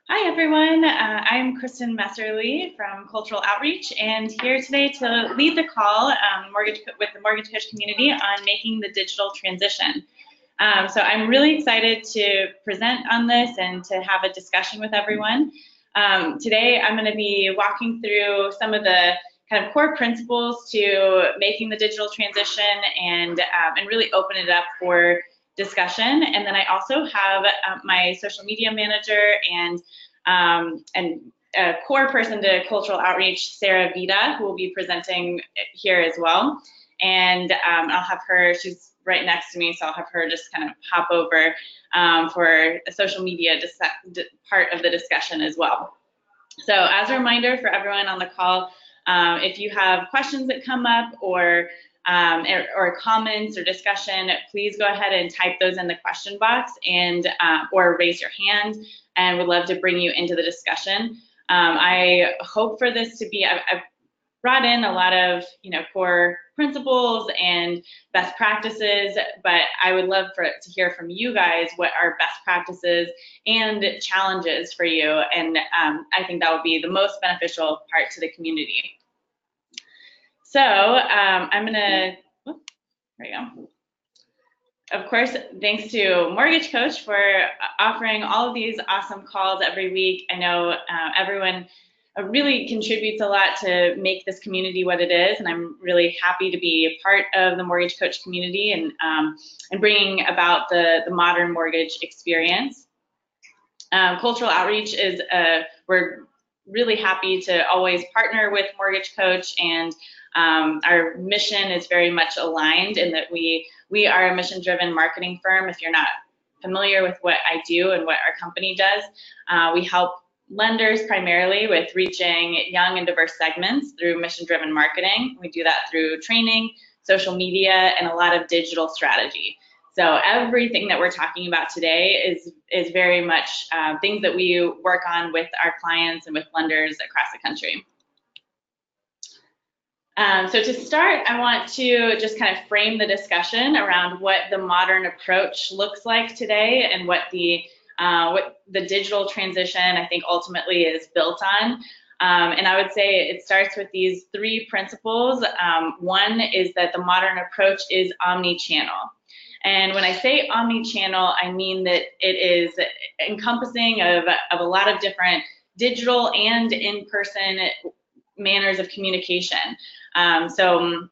Hi everyone, I'm Kristin Messerli from Cultural Outreach and here today to lead the call with the Mortgage Coach community on making the digital transition. So I'm really excited to present on this and to have a discussion with everyone. Today I'm going to be walking through some of the kind of core principles to making the digital transition and really open it up for discussion. And then I also have my social media manager and a core person to cultural outreach, Sarah Vida, who will be presenting here as well. And I'll have her, she's right next to me, so I'll have her just kind of hop over for a social media part of the discussion as well. So as a reminder for everyone on the call, if you have questions that come up or comments or discussion, please go ahead and type those in the question box and or raise your hand, and we'd love to bring you into the discussion. I hope for this to be, I've brought in a lot of core principles and best practices, but I would love to hear from you guys what are best practices and challenges for you, and I think that would be the most beneficial part to the community. So I'm gonna, there we go. Of course, thanks to Mortgage Coach for offering all of these awesome calls every week. I know everyone really contributes a lot to make this community what it is, and I'm really happy to be a part of the Mortgage Coach community and bringing about the modern mortgage experience. Cultural outreach is, we're really happy to always partner with Mortgage Coach, and our mission is very much aligned in that we are a mission-driven marketing firm. If you're not familiar with what I do and what our company does, we help lenders primarily with reaching young and diverse segments through mission-driven marketing. We do that through training, social media, and a lot of digital strategy. So everything that we're talking about today is very much things that we work on with our clients and with lenders across the country. So to start, I want to just kind of frame the discussion around what the modern approach looks like today and what the digital transition, I think, ultimately is built on. And I would say it starts with these three principles. One is that the modern approach is omni-channel. And when I say omni-channel, I mean that it is encompassing of a lot of different digital and in-person manners of communication. So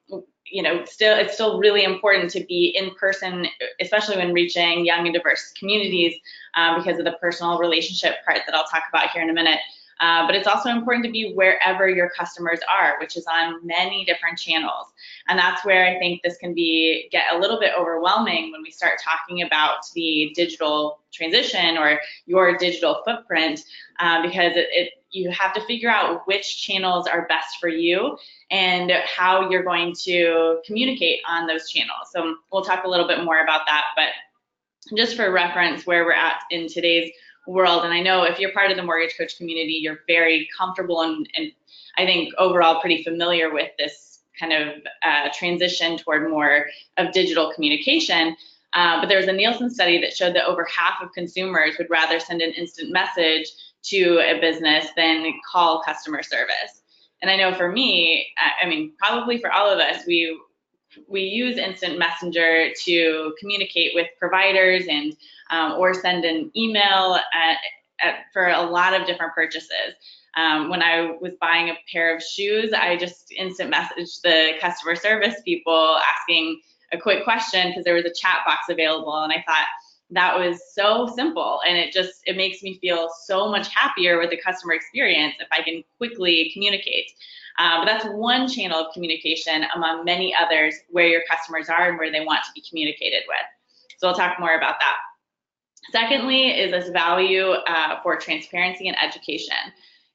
it's still really important to be in person, especially when reaching young and diverse communities, because of the personal relationship part that I'll talk about here in a minute. But it's also important to be wherever your customers are, which is on many different channels. And that's where I think this can get a little bit overwhelming when we start talking about the digital transition or your digital footprint, because you have to figure out which channels are best for you and how you're going to communicate on those channels. So we'll talk a little bit more about that, but just for reference where we're at in today's world, and I know if you're part of the Mortgage Coach community, you're very comfortable and I think overall pretty familiar with this kind of transition toward more of digital communication. But there was a Nielsen study that showed that over half of consumers would rather send an instant message to a business than call customer service. And I know for me, I mean, probably for all of us, we use instant messenger to communicate with providers and or send an email for a lot of different purchases. When I was buying a pair of shoes, I just instant messaged the customer service people asking a quick question because there was a chat box available, and I thought that was so simple, and it makes me feel so much happier with the customer experience if I can quickly communicate. But that's one channel of communication among many others where your customers are and where they want to be communicated with. So we'll talk more about that. Secondly is this value for transparency and education.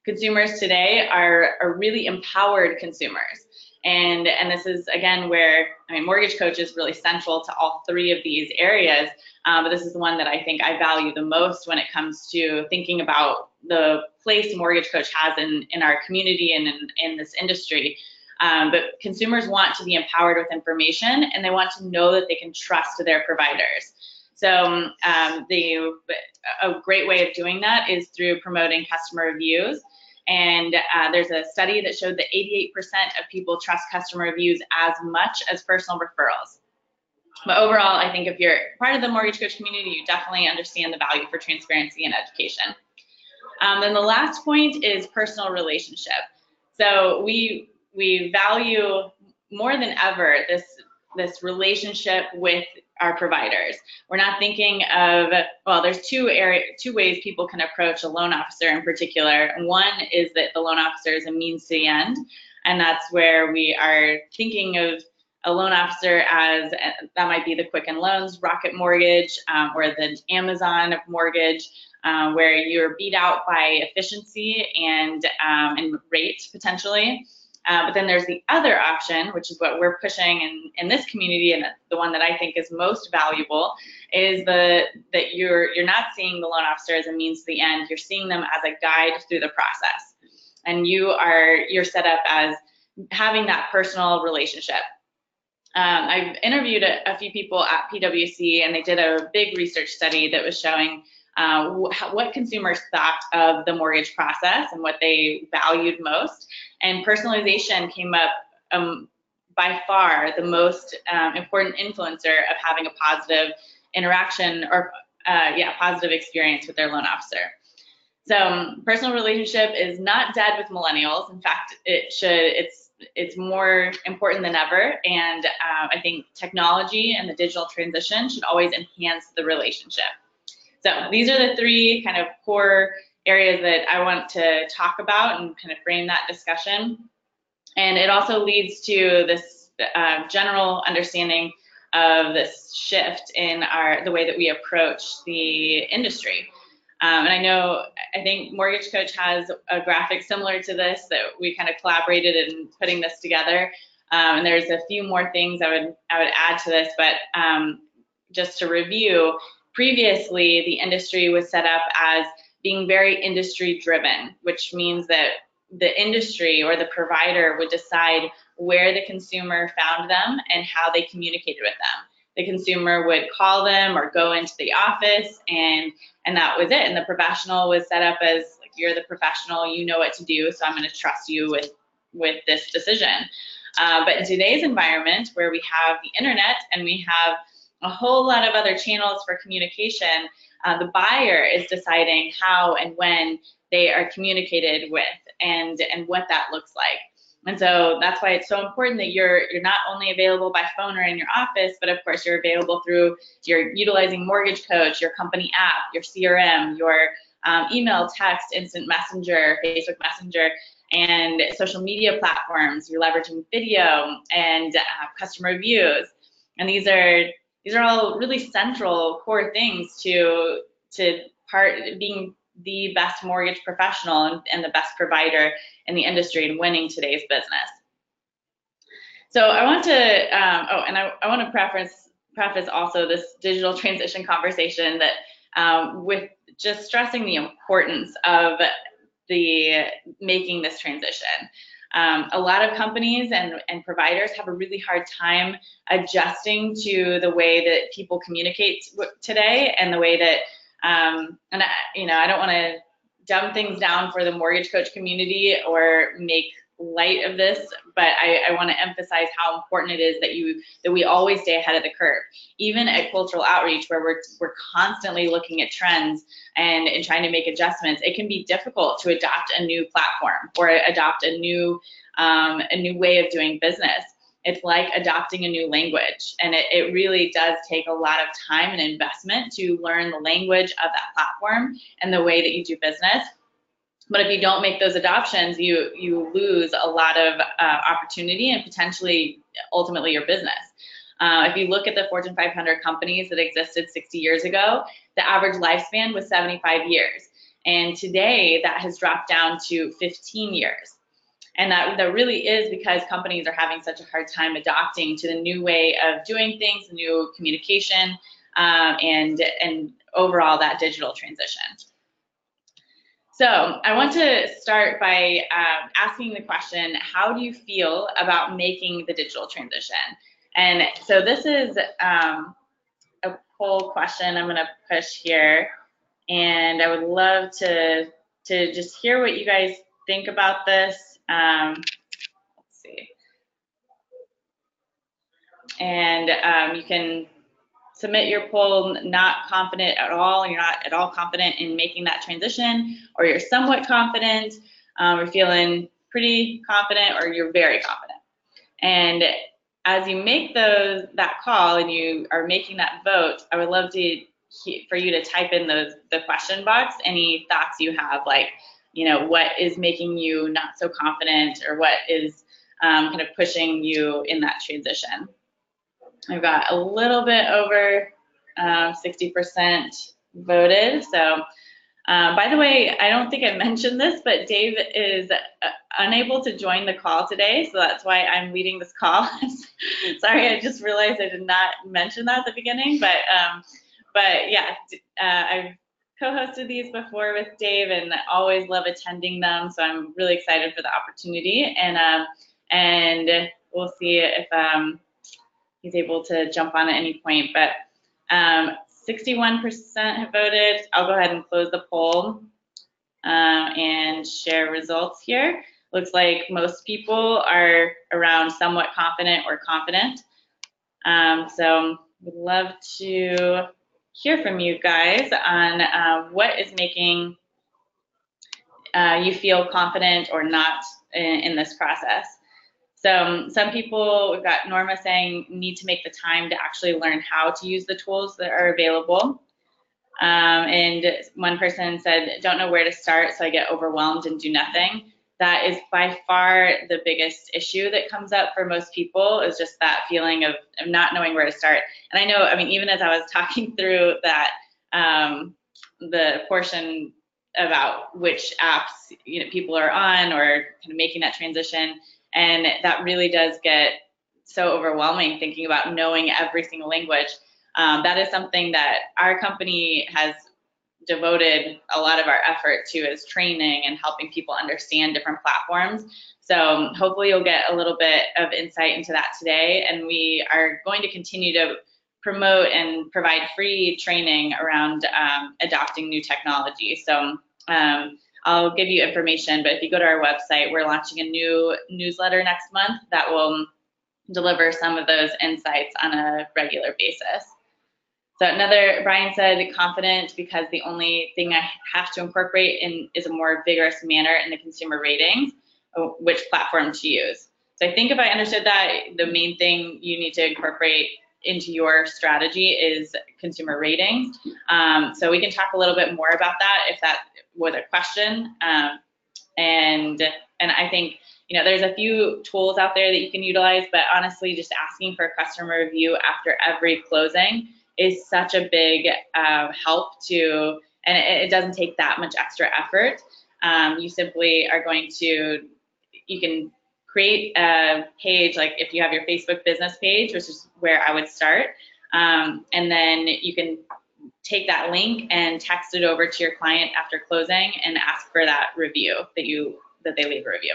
Consumers today are really empowered consumers. And this is, again, where, I mean, Mortgage Coach is really central to all three of these areas, but this is the one that I think I value the most when it comes to thinking about the place Mortgage Coach has in our community and in this industry. But consumers want to be empowered with information, and they want to know that they can trust their providers. So a great way of doing that is through promoting customer reviews. And there's a study that showed that 88% of people trust customer reviews as much as personal referrals. But overall, I think if you're part of the mortgage coach community, you definitely understand the value for transparency and education. Then the last point is personal relationship. So we value more than ever this relationship with our providers. We're not thinking of, well, there's two ways people can approach a loan officer in particular. One is that the loan officer is a means to the end, and that's where we are thinking of a loan officer as, that might be the Quicken Loans, Rocket Mortgage, or the Amazon of mortgage, where you're beat out by efficiency and rate potentially. But then there's the other option, which is what we're pushing in this community, and the one that I think is most valuable, is that you're not seeing the loan officer as a means to the end. You're seeing them as a guide through the process, and you're set up as having that personal relationship. I've interviewed a few people at PwC, and they did a big research study that was showing what consumers thought of the mortgage process and what they valued most. And personalization came up by far the most important influencer of having a positive interaction or positive experience with their loan officer. So personal relationship is not dead with millennials. In fact, it's more important than ever. And I think technology and the digital transition should always enhance the relationship. So these are the three kind of core areas that I want to talk about and kind of frame that discussion. And it also leads to this general understanding of this shift in the way that we approach the industry. And I think Mortgage Coach has a graphic similar to this that we kind of collaborated in putting this together. And there's a few more things I would add to this, but just to review, previously the industry was set up as being very industry driven, which means that the industry or the provider would decide where the consumer found them and how they communicated with them. The consumer would call them or go into the office, and that was it. And the professional was set up as, like, you're the professional, you know what to do, so I'm going to trust you with this decision. But in today's environment, where we have the internet and we have a whole lot of other channels for communication, the buyer is deciding how and when they are communicated with and what that looks like. And so that's why it's so important that you're not only available by phone or in your office, but of course you're available through, you're utilizing Mortgage Coach, your company app, your CRM, your email, text, instant messenger, Facebook Messenger, and social media platforms. You're leveraging video and customer reviews. And these are all really central core things to being the best mortgage professional and the best provider in the industry and winning today's business. So I want to, I want to preface also this digital transition conversation that with just stressing the importance of making this transition. A lot of companies and providers have a really hard time adjusting to the way that people communicate today and the way that, I don't want to dumb things down for the Mortgage Coach community or make light of this, but I want to emphasize how important it is that we always stay ahead of the curve. Even at Cultural Outreach, where we're constantly looking at trends and trying to make adjustments, it can be difficult to adopt a new platform or adopt a new way of doing business. It's like adopting a new language, and it really does take a lot of time and investment to learn the language of that platform and the way that you do business. But if you don't make those adoptions, you lose a lot of opportunity and potentially, ultimately, your business. If you look at the Fortune 500 companies that existed 60 years ago, the average lifespan was 75 years. And today, that has dropped down to 15 years. And that really is because companies are having such a hard time adopting to the new way of doing things, the new communication, and overall that digital transition. So I want to start by asking the question, how do you feel about making the digital transition? And so this is poll question I'm going to push here, and I would love to just hear what you guys think about this. Let's see. And you can submit your poll not confident at all, and you're not at all confident in making that transition, or you're somewhat confident, or feeling pretty confident, or you're very confident. And as you make that call and you are making that vote, I would love for you to type in the question box any thoughts you have, like, what is making you not so confident, or what is kind of pushing you in that transition. I've got a little bit over 60% voted. So, by the way, I don't think I mentioned this, but Dave is unable to join the call today, so that's why I'm leading this call. Sorry, I just realized I did not mention that at the beginning, but yeah, I've co-hosted these before with Dave and always love attending them, so I'm really excited for the opportunity, and we'll see if he's able to jump on at any point. But 61% have voted. I'll go ahead and close the poll and share results here. Looks like most people are around somewhat confident or confident. So we'd love to hear from you guys on what is making you feel confident or not in this process. So some people, we've got Norma saying, need to make the time to actually learn how to use the tools that are available. And one person said, don't know where to start, so I get overwhelmed and do nothing. That is by far the biggest issue that comes up for most people, is just that feeling of not knowing where to start. And I know, I mean, even as I was talking through that, the portion about which apps people are on, or kind of making that transition, and that really does get so overwhelming, thinking about knowing every single language. That is something that our company has devoted a lot of our effort to, is training and helping people understand different platforms. So hopefully you'll get a little bit of insight into that today, and we are going to continue to promote and provide free training around adopting new technology. So I'll give you information, but if you go to our website, we're launching a new newsletter next month that will deliver some of those insights on a regular basis. So Brian said, confident because the only thing I have to incorporate is a more vigorous manner in the consumer ratings, which platform to use. So I think if I understood that, the main thing you need to incorporate into your strategy is consumer ratings. So we can talk a little bit more about that if that was a question. And I think, there's a few tools out there that you can utilize, but honestly, just asking for a customer review after every closing is such a big help to, and it doesn't take that much extra effort. You simply are going to, you can create a page, like if you have your Facebook business page, which is where I would start, and then you can take that link and text it over to your client after closing and ask for that review, that they leave a review.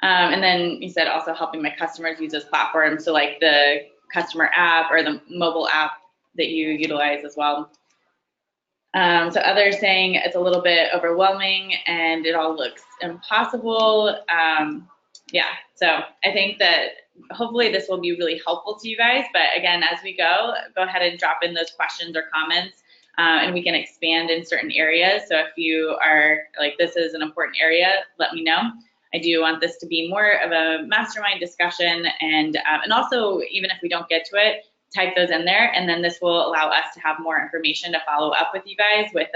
And then you said also helping my customers use those platforms, so like the customer app or the mobile app that you utilize as well. So others saying it's a little bit overwhelming and it all looks impossible. Yeah, so I think that hopefully this will be really helpful to you guys. But again, as we go ahead and drop in those questions or comments, and we can expand in certain areas. So if you are like, this is an important area, let me know. I do want this to be more of a mastermind discussion, and also, even if we don't get to it, type those in there, and then this will allow us to have more information to follow up with you guys with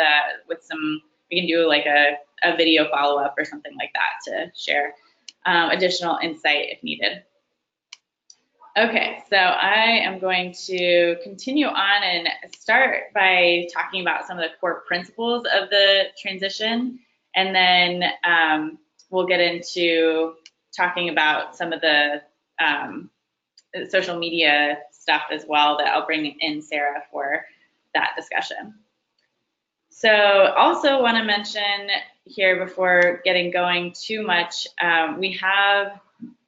some, we can do like a video follow-up or something like that to share additional insight if needed. Okay, so I am going to continue on and start by talking about some of the core principles of the transition, and then we'll get into talking about some of the social media stuff as well, that I'll bring in Sarah for that discussion. So also want to mention here, before getting going too much, we have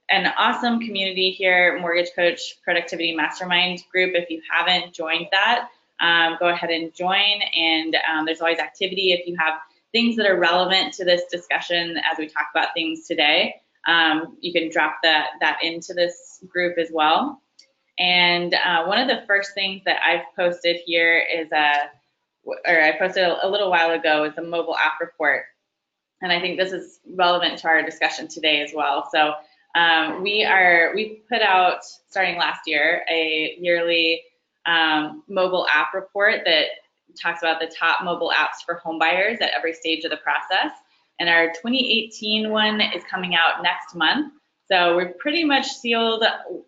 an awesome community here, Mortgage Coach Productivity Mastermind group. If you haven't joined that, go ahead and join. And there's always activity. If you have things that are relevant to this discussion as we talk about things today, you can drop that into this group as well. And one of the first things that I've posted here is I posted a little while ago, is a mobile app report. And I think this is relevant to our discussion today as well. So we put out, starting last year, a yearly mobile app report that talks about the top mobile apps for home buyers at every stage of the process. And our 2018 one is coming out next month. So we're pretty much sealed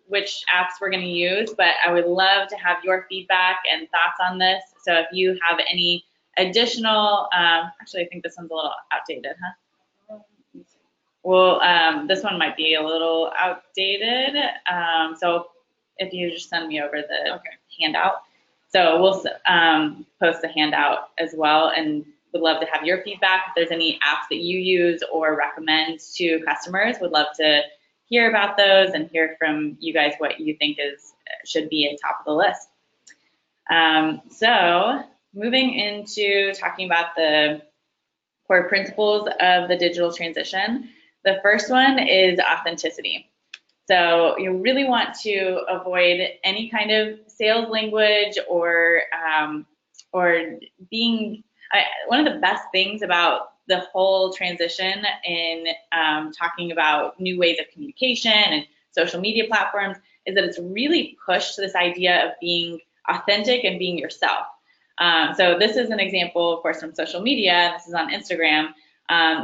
which apps we're going to use, but I would love to have your feedback and thoughts on this. So if you have any additional, actually I think this one's a little outdated, huh? Well, this one might be a little outdated. So if you just send me over the handout. So we'll post the handout as well, and would love to have your feedback. If there's any apps that you use or recommend to customers, would love to hear about those and hear from you guys what you think should be at top of the list. So moving into talking about the core principles of the digital transition, the first one is authenticity. So you really want to avoid any kind of sales language or being, one of the best things about the whole transition in talking about new ways of communication and social media platforms is that it's really pushed this idea of being authentic and being yourself. So this is an example, of course, from social media. This is on Instagram.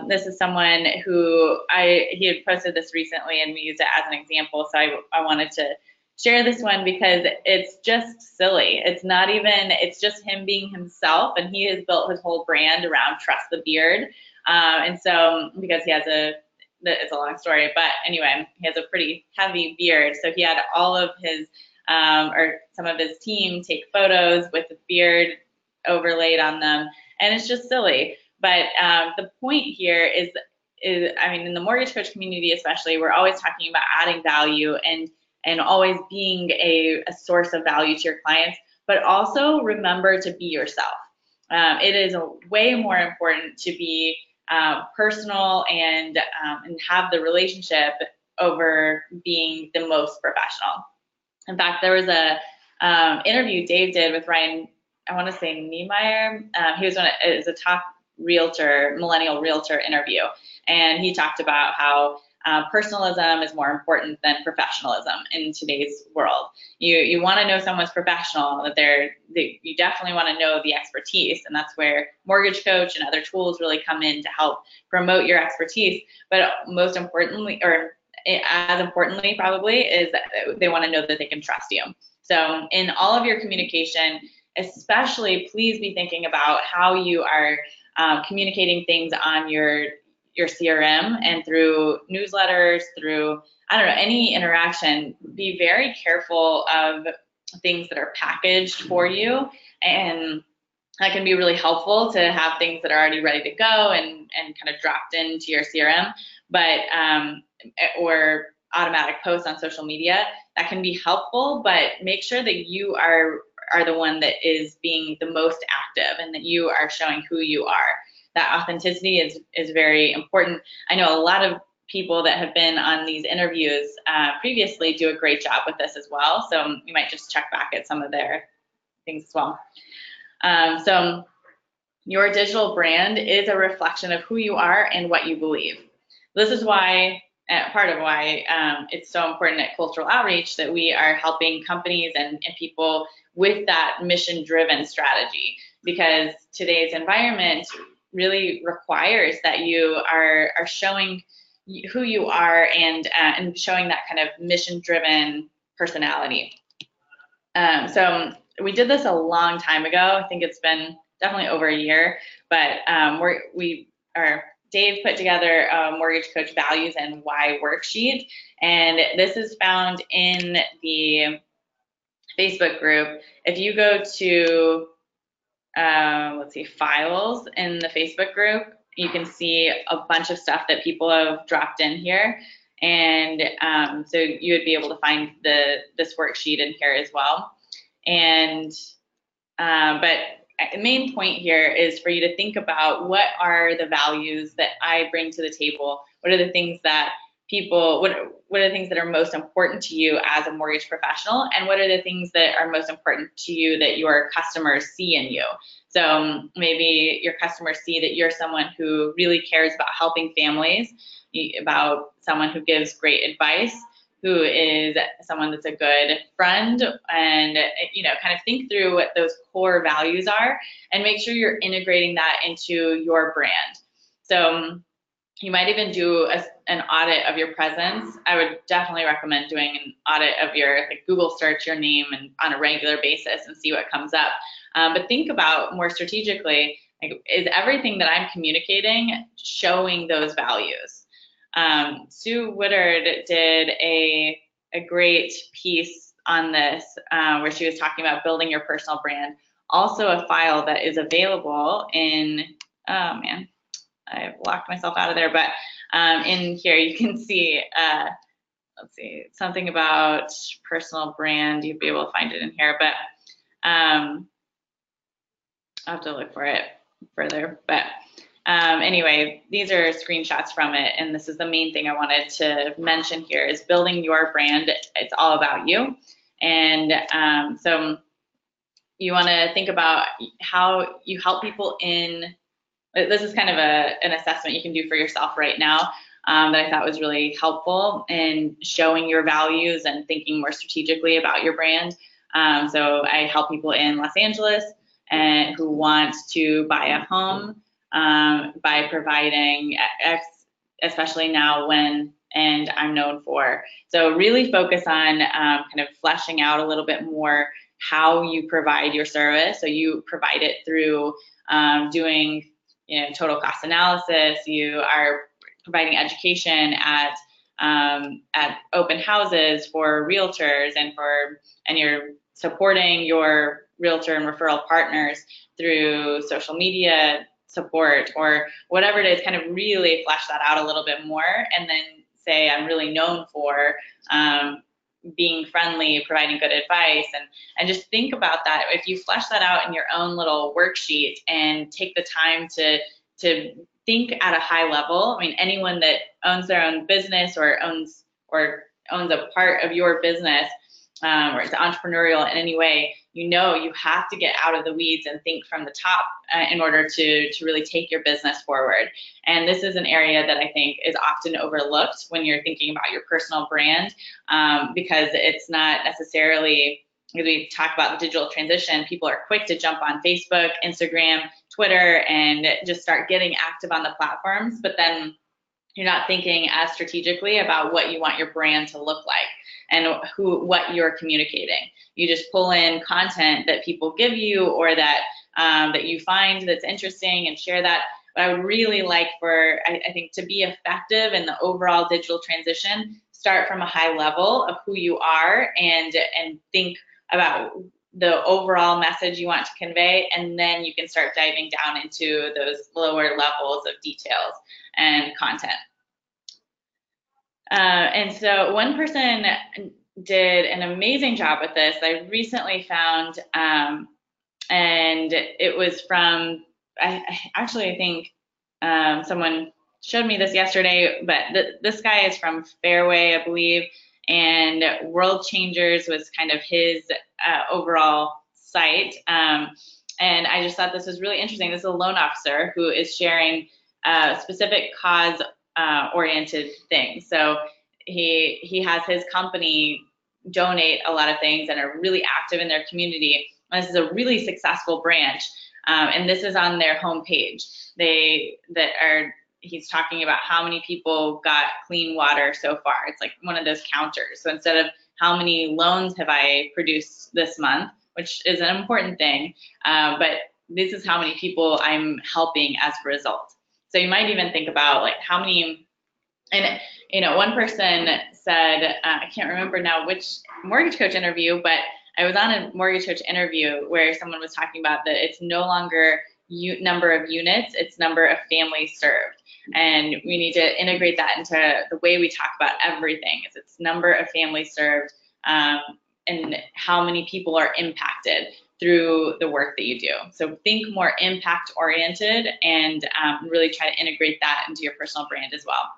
This is someone who he had posted this recently, and we used it as an example. So I wanted to share this one because it's just silly. It's just him being himself, and he has built his whole brand around trust the beard. And so because it's a long story, but anyway, he has a pretty heavy beard. So he had all of his, or some of his team take photos with the beard overlaid on them, and it's just silly. But the point here is, I mean, in the mortgage coach community especially, we're always talking about adding value and always being a source of value to your clients, but also remember to be yourself. It is way more important to be personal and have the relationship over being the most professional. In fact, there was a interview Dave did with Ryan, I want to say Niemeyer. He was it was a top millennial realtor interview, and he talked about how personalism is more important than professionalism in today's world. You want to know someone's professional, that you definitely want to know the expertise, and that's where Mortgage Coach and other tools really come in to help promote your expertise. But most importantly, or as importantly probably, is that they want to know that they can trust you. So in all of your communication, especially, please be thinking about how you are communicating things on your CRM and through newsletters, through, any interaction. Be very careful of things that are packaged for you, and that can be really helpful to have things that are already ready to go and kind of dropped into your CRM, but or automatic posts on social media. That can be helpful, but make sure that you are the one that is being the most active and that you are showing who you are. That authenticity is very important. I know a lot of people that have been on these interviews previously do a great job with this as well. So you might just check back at some of their things as well. So your digital brand is a reflection of who you are and what you believe. This is why, part of why it's so important at Cultural Outreach that we are helping companies and people with that mission-driven strategy, because today's environment really requires that you are showing who you are and showing that kind of mission-driven personality. So we did this a long time ago. I think it's been definitely over a year, but Dave put together a Mortgage Coach Values and Why worksheet, and this is found in the Facebook group. If you go to files in the Facebook group, you can see a bunch of stuff that people have dropped in here. And so you would be able to find this worksheet in here as well. And but the main point here is for you to think about, what are the values that I bring to the table? What are the things that what are the things that are most important to you as a mortgage professional? And what are the things that are most important to you that your customers see in you? So maybe your customers see that you're someone who really cares about helping families, about someone who gives great advice, who is someone that's a good friend, and kind of think through what those core values are and make sure you're integrating that into your brand. So you might even do an audit of your presence. I would definitely recommend doing an audit of your Google search your name and on a regular basis and see what comes up. But think about more strategically, is everything that I'm communicating showing those values? Sue Woodard did a great piece on this where she was talking about building your personal brand. Also a file that is available in, oh man, I've locked myself out of there, but in here you can see, let's see, something about personal brand. You'll be able to find it in here, but I'll have to look for it further. But anyway, these are screenshots from it, and this is the main thing I wanted to mention here is building your brand. It's all about you. And so you want to think about how you help people in. This is kind of an assessment you can do for yourself right now that I thought was really helpful in showing your values and thinking more strategically about your brand. So I help people in Los Angeles and who want to buy a home by providing especially now when and I'm known for. So really focus on kind of fleshing out a little bit more how you provide your service. So you provide it through doing total cost analysis. You are providing education at open houses for realtors, and you're supporting your realtor and referral partners through social media support or whatever it is. Kind of really flesh that out a little bit more, and then say I'm really known for being friendly, providing good advice, and just think about that. If you flesh that out in your own little worksheet and take the time to think at a high level. I mean, anyone that owns their own business or owns a part of your business or is entrepreneurial in any way, you have to get out of the weeds and think from the top in order to really take your business forward. And this is an area that I think is often overlooked when you're thinking about your personal brand because it's not necessarily, as we talk about the digital transition, people are quick to jump on Facebook, Instagram, Twitter, and just start getting active on the platforms, but then you're not thinking as strategically about what you want your brand to look like and what you're communicating. You just pull in content that people give you or that you find that's interesting and share that. But I would really like I think to be effective in the overall digital transition, start from a high level of who you are and think about the overall message you want to convey, and then you can start diving down into those lower levels of details and content. And so one person did an amazing job with this. I recently found, and it was from, I think someone showed me this yesterday, but this guy is from Fairway, I believe, and World Changers was kind of his overall site. And I just thought this was really interesting. This is a loan officer who is sharing specific cause-oriented things. So he has his company donate a lot of things and are really active in their community. And this is a really successful branch. And this is on their homepage. He's talking about how many people got clean water so far. It's like one of those counters. So instead of how many loans have I produced this month, which is an important thing, but this is how many people I'm helping as a result. So you might even think about like how many, and one person said, I can't remember now which mortgage coach interview, but I was on a mortgage coach interview where someone was talking about that it's no longer number of units, it's number of families served. And we need to integrate that into the way we talk about everything. It's number of families served, and how many people are impacted through the work that you do. So think more impact oriented, and really try to integrate that into your personal brand as well.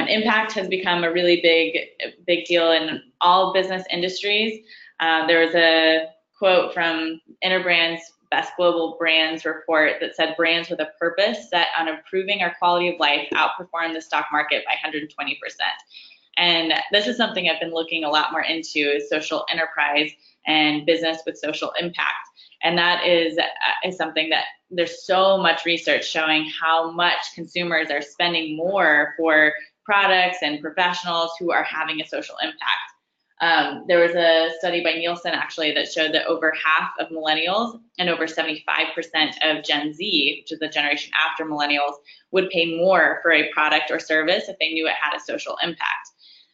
Impact has become a really big deal in all business industries. There was a quote from Interbrand's Best Global Brands report that said, brands with a purpose set on improving our quality of life outperform the stock market by 120%. And this is something I've been looking a lot more into, is social enterprise and business with social impact. And that is something that there's so much research showing how much consumers are spending more for products and professionals who are having a social impact. There was a study by Nielsen actually that showed that over half of millennials and over 75% of Gen Z, which is the generation after millennials, would pay more for a product or service if they knew it had a social impact.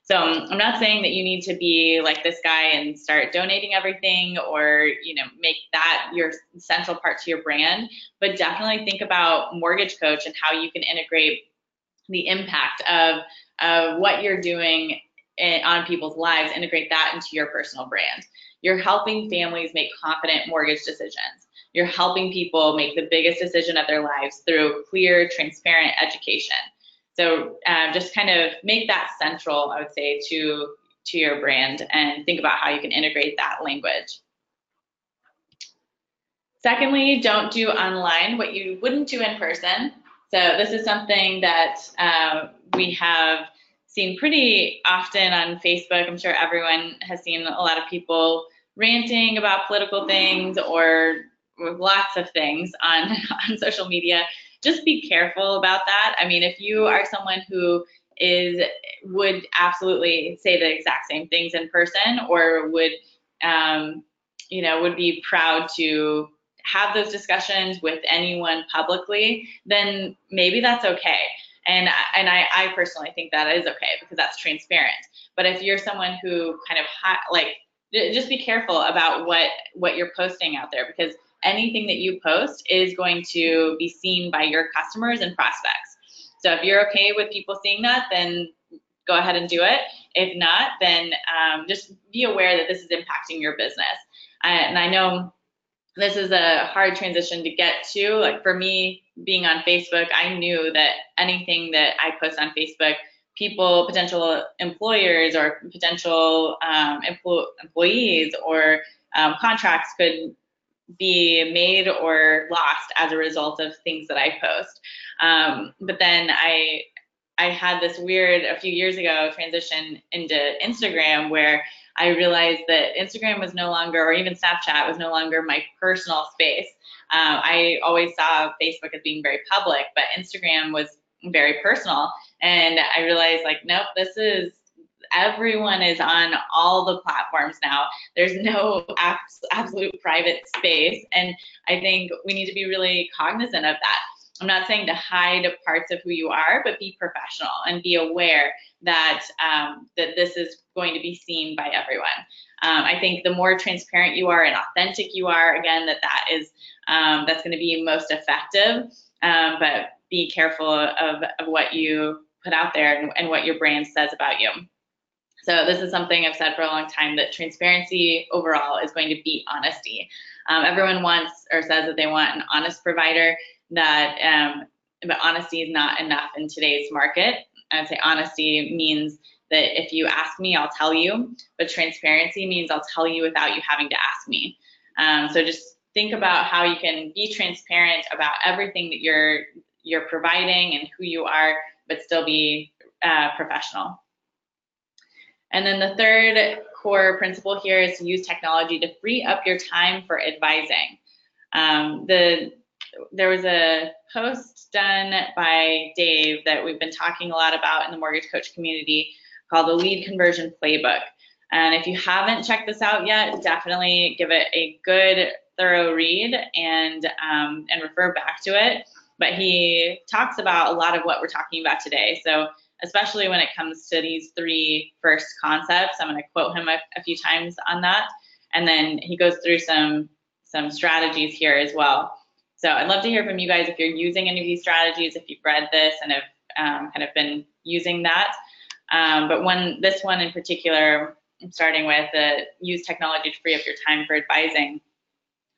So I'm not saying that you need to be like this guy and start donating everything, or make that your central part to your brand, but definitely think about Mortgage Coach and how you can integrate the impact of what you're doing on people's lives, integrate that into your personal brand. You're helping families make confident mortgage decisions. You're helping people make the biggest decision of their lives through clear, transparent education. So just kind of make that central, I would say, to your brand, and think about how you can integrate that language. Secondly, don't do online what you wouldn't do in person. So this is something that we have seen pretty often on Facebook. I'm sure everyone has seen a lot of people ranting about political things or lots of things on social media. Just be careful about that. I mean, if you are someone who would absolutely say the exact same things in person, or would be proud to have those discussions with anyone publicly, then maybe that's okay. And I personally think that is okay, because that's transparent. But if you're someone who kind of just be careful about what you're posting out there, because anything that you post is going to be seen by your customers and prospects. So if you're okay with people seeing that, then go ahead and do it. If not, then just be aware that this is impacting your business. And I know this is a hard transition to get to. Like for me, being on Facebook, I knew that anything that I post on Facebook, people, potential employers or potential employees or contracts could be made or lost as a result of things that I post. But then I had this weird, a few years ago, transition into Instagram, where I realized that Instagram was no longer, or even Snapchat was no longer, my personal space. I always saw Facebook as being very public, but Instagram was very personal. And I realized, like, nope, everyone is on all the platforms now. There's no absolute private space. And I think we need to be really cognizant of that. I'm not saying to hide parts of who you are, but be professional and be aware that that this is going to be seen by everyone. I think the more transparent you are and authentic you are, again, that's going to be most effective. But be careful of what you put out there and what your brand says about you. So this is something I've said for a long time, that transparency overall is going to beat honesty. Everyone wants or says that they want an honest provider, but honesty is not enough in today's market. I'd say honesty means that if you ask me, I'll tell you, but transparency means I'll tell you without you having to ask me. So just think about how you can be transparent about everything that you're providing and who you are, but still be professional. And then the third core principle here is to use technology to free up your time for advising. There was a post done by Dave that we've been talking a lot about in the Mortgage Coach community called the Lead Conversion Playbook. And if you haven't checked this out yet, definitely give it a good, thorough read and refer back to it. But he talks about a lot of what we're talking about today. So especially when it comes to these three first concepts, I'm going to quote him a few times on that. And then he goes through some some strategies here as well. So I'd love to hear from you guys if you're using any of these strategies, if you've read this and have kind of been using that. But this one in particular, I'm starting with use technology to free up your time for advising.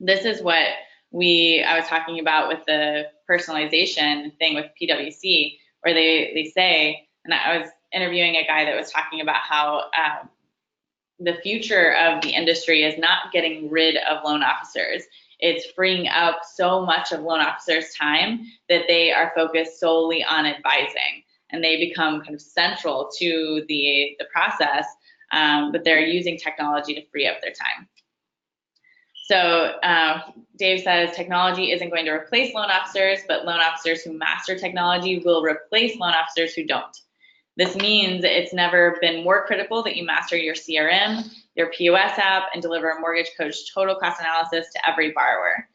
This is what I was talking about with the personalization thing with PwC, where they say, and I was interviewing a guy that was talking about how the future of the industry is not getting rid of loan officers. It's freeing up so much of loan officers' time that they are focused solely on advising, and they become kind of central to the process, but they're using technology to free up their time. So Dave says technology isn't going to replace loan officers, but loan officers who master technology will replace loan officers who don't. This means it's never been more critical that you master your CRM, your POS app, and deliver a mortgage coach total cost analysis to every borrower.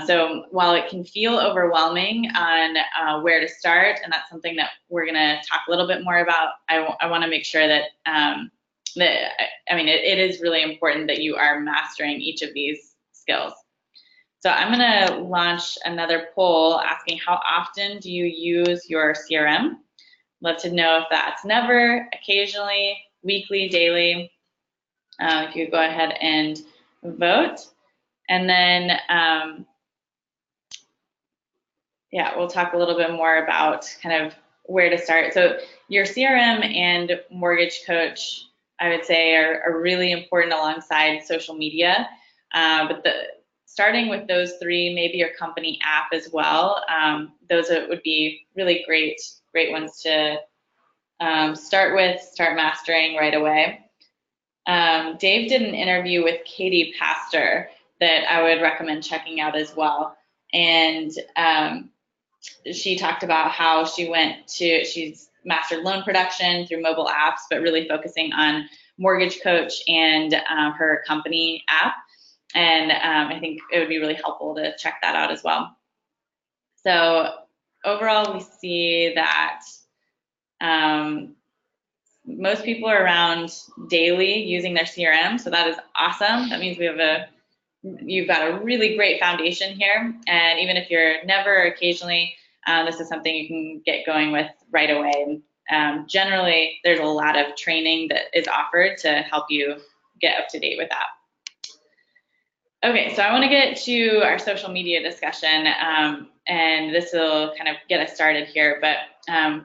So while it can feel overwhelming on where to start, and that's something that we're going to talk a little bit more about, I want to make sure that, it is really important that you are mastering each of these skills. So I'm going to launch another poll asking, how often do you use your CRM? Love to know if that's never, occasionally, weekly, daily. If you go ahead and vote. And then, we'll talk a little bit more about kind of where to start. So your CRM and mortgage coach, I would say, are really important alongside social media. But starting with those three, maybe your company app as well, those would be really great ones to start mastering right away. Dave did an interview with Katie Pastor that I would recommend checking out as well. And she talked about how she's mastered loan production through mobile apps, but really focusing on Mortgage Coach and her company app. And I think it would be really helpful to check that out as well. So overall, we see that most people are around daily using their CRM, so that is awesome. That means you've got a really great foundation here, and even if you're never occasionally, this is something you can get going with right away. Generally, there's a lot of training that is offered to help you get up to date with that. Okay, so I want to get to our social media discussion, and this will kind of get us started here, but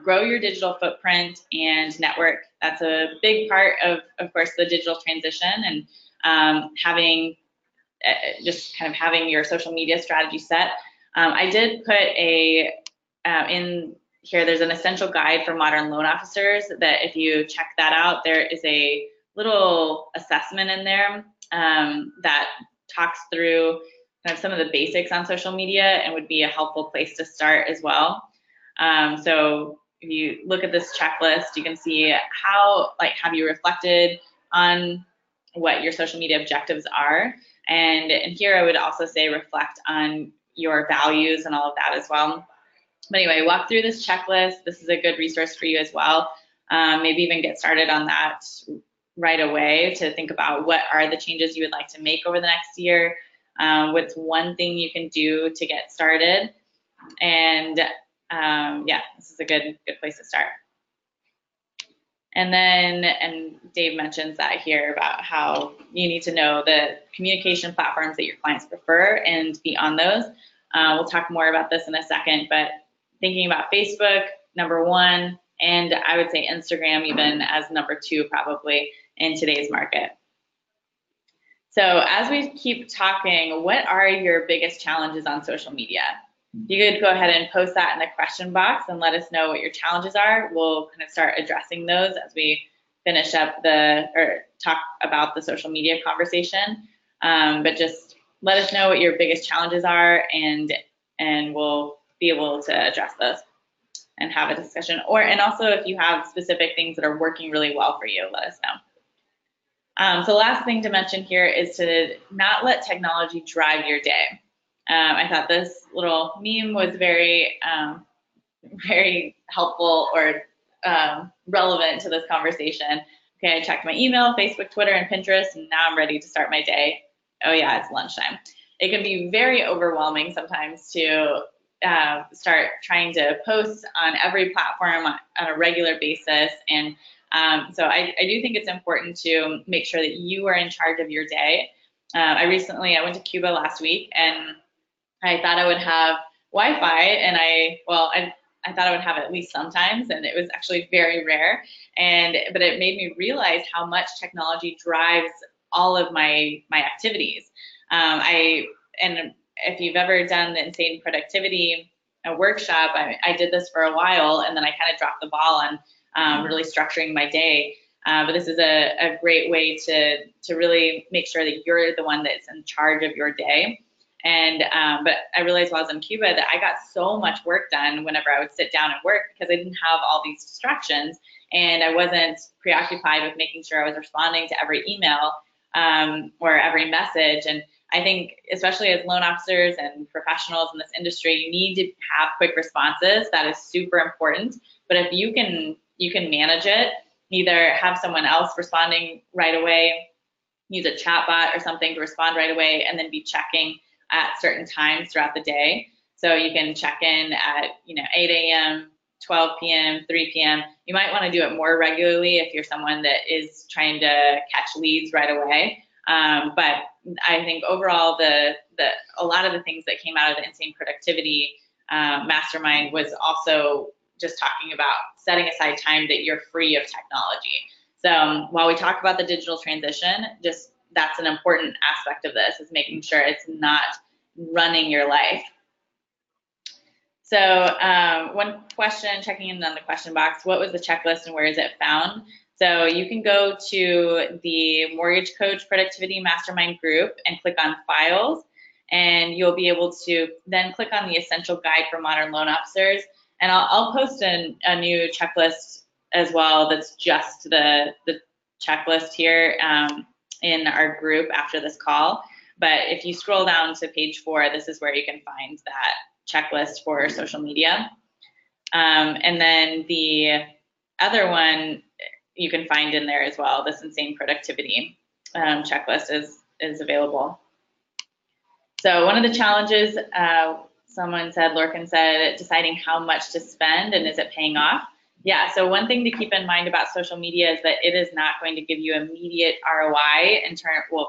grow your digital footprint and network. That's a big part of course, the digital transition, and having your social media strategy set. I did put in here, there's an essential guide for modern loan officers that if you check that out, there is a little assessment in there that talks through kind of some of the basics on social media and would be a helpful place to start as well. So if you look at this checklist, you can see have you reflected on what your social media objectives are. And here I would also say reflect on your values and all of that as well. But anyway, walk through this checklist. This is a good resource for you as well. Maybe even get started on that right away to think about what are the changes you would like to make over the next year. What's one thing you can do to get started? And this is a good place to start. And Dave mentions that here about how you need to know the communication platforms that your clients prefer and be on those. We'll talk more about this in a second, but thinking about Facebook, number one, and I would say Instagram even as number two probably in today's market. So as we keep talking, what are your biggest challenges on social media? You could go ahead and post that in the question box and let us know what your challenges are. We'll kind of start addressing those as we finish up or talk about the social media conversation. But just let us know what your biggest challenges are, and we'll be able to address those and have a discussion. And also if you have specific things that are working really well for you, let us know. So the last thing to mention here is to not let technology drive your day. I thought this little meme was very, very helpful or relevant to this conversation. Okay, I checked my email, Facebook, Twitter, and Pinterest, and now I'm ready to start my day. Oh yeah, it's lunchtime. it can be very overwhelming sometimes to start trying to post on every platform on a regular basis. And so I do think it's important to make sure that you are in charge of your day. I went to Cuba last week, and I thought I would have Wi-Fi, and I thought I would have it at least sometimes, and it was actually very rare. But it made me realize how much technology drives all of my activities. And if you've ever done the Insane Productivity workshop, I did this for a while, and then I kind of dropped the ball on really structuring my day. But this is a great way to really make sure that you're the one that's in charge of your day. But I realized while I was in Cuba that I got so much work done whenever I would sit down and work, because I didn't have all these distractions, and I wasn't preoccupied with making sure I was responding to every email or every message. And I think, especially as loan officers and professionals in this industry, you need to have quick responses. That is super important. But if you can manage it, either have someone else responding right away, use a chat bot or something to respond right away, and then be checking at certain times throughout the day. So you can check in at 8 a.m., 12 p.m., 3 p.m. You might want to do it more regularly if you're someone that is trying to catch leads right away. But I think overall, a lot of the things that came out of the Insane Productivity Mastermind was also just talking about setting aside time that you're free of technology. So while we talk about the digital transition, just that's an important aspect of this, is making sure it's not running your life. So one question, checking in on the question box, what was the checklist and where is it found? So you can go to the Mortgage Coach Productivity Mastermind group and click on Files, and you'll be able to then click on the Essential Guide for Modern Loan Officers. And I'll post a new checklist as well that's just the checklist here in our group after this call. But if you scroll down to page 4, this is where you can find that checklist for social media. And then the other one you can find in there as well. This Insane Productivity checklist is available. So one of the challenges, Lorcan said, deciding how much to spend and is it paying off? Yeah, so one thing to keep in mind about social media is that it is not going to give you immediate ROI